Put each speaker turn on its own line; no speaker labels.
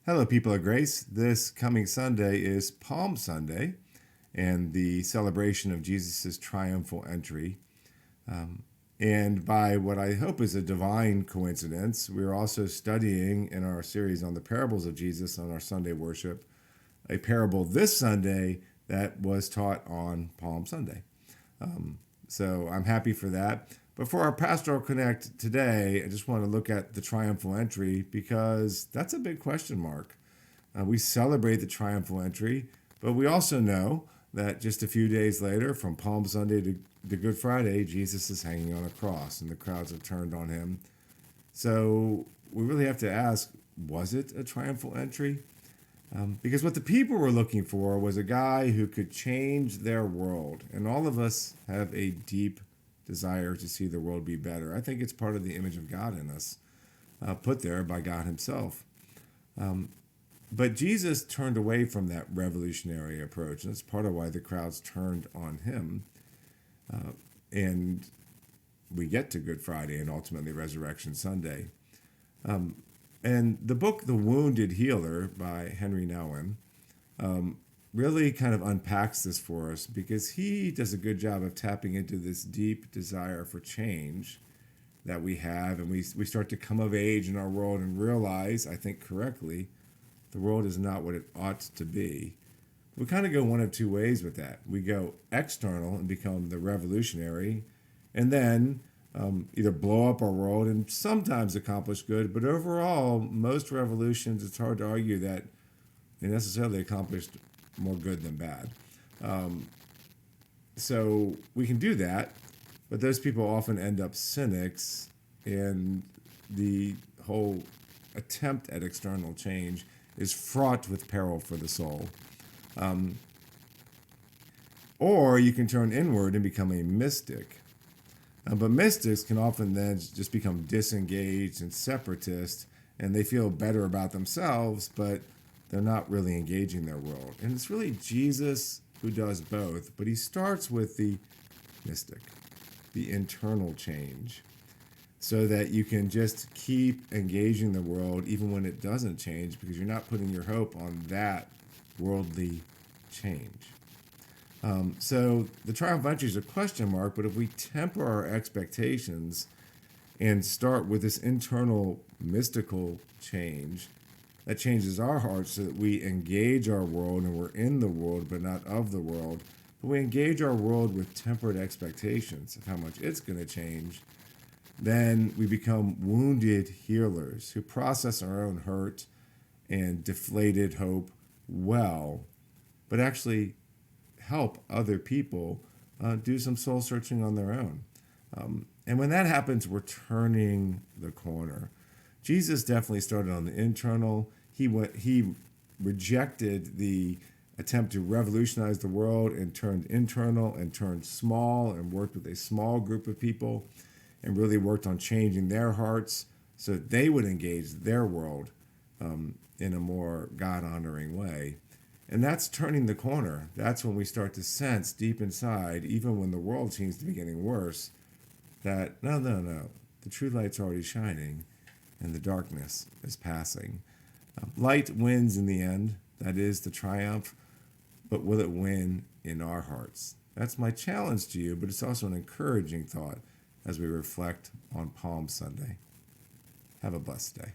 Hello, people of grace. This coming Sunday is Palm Sunday and the celebration of Jesus' triumphal entry. And by what I hope is a divine coincidence, we're also studying in our series on the parables of Jesus on our Sunday worship a parable this Sunday that was taught on Palm Sunday. So I'm happy for that. But for our Pastoral Connect today, I just want to look at the triumphal entry because that's a big question mark. We celebrate the triumphal entry, but we also know that just a few days later, from Palm Sunday to Good Friday, Jesus is hanging on a cross and the crowds have turned on him. So we really have to ask, was it a triumphal entry? Because what the people were looking for was a guy who could change their world. And all of us have a deep desire to see the world be better. I think it's part of the image of God in us, put there by God himself. But Jesus turned away from that revolutionary approach. And that's part of why the crowds turned on him. And we get to Good Friday and ultimately Resurrection Sunday. And the book, The Wounded Healer by Henry Nouwen, really kind of unpacks this for us because he does a good job of tapping into this deep desire for change that we have. And we start to come of age in our world and realize, I think correctly, the world is not what it ought to be. We kind of go one of two ways with that. We go external and become the revolutionary, and then either blow up our world and sometimes accomplish good, but overall, most revolutions, it's hard to argue that they necessarily accomplished more good than bad. So we can do that, but those people often end up cynics, and the whole attempt at external change is fraught with peril for the soul. Or you can turn inward and become a mystic. But mystics can often then just become disengaged and separatist, and they feel better about themselves, but they're not really engaging their world. And it's really Jesus who does both, but he starts with the mystic, the internal change, so that you can just keep engaging the world even when it doesn't change, because you're not putting your hope on that worldly change. So the triumphal entry is a question mark, but if we temper our expectations and start with this internal mystical change that changes our hearts so that we engage our world and we're in the world but not of the world, but we engage our world with tempered expectations of how much it's going to change, then we become wounded healers who process our own hurt and deflated hope well, but actually help other people do some soul searching on their own. And when that happens, we're turning the corner. Jesus definitely started on the internal. He rejected the attempt to revolutionize the world and turned internal and turned small and worked with a small group of people and really worked on changing their hearts so that they would engage their world in a more God-honoring way. And that's turning the corner. That's when we start to sense deep inside, even when the world seems to be getting worse, that no, the true light's already shining and the darkness is passing. Light wins in the end. That is the triumph. But will it win in our hearts? That's my challenge to you, but it's also an encouraging thought as we reflect on Palm Sunday. Have a blessed day.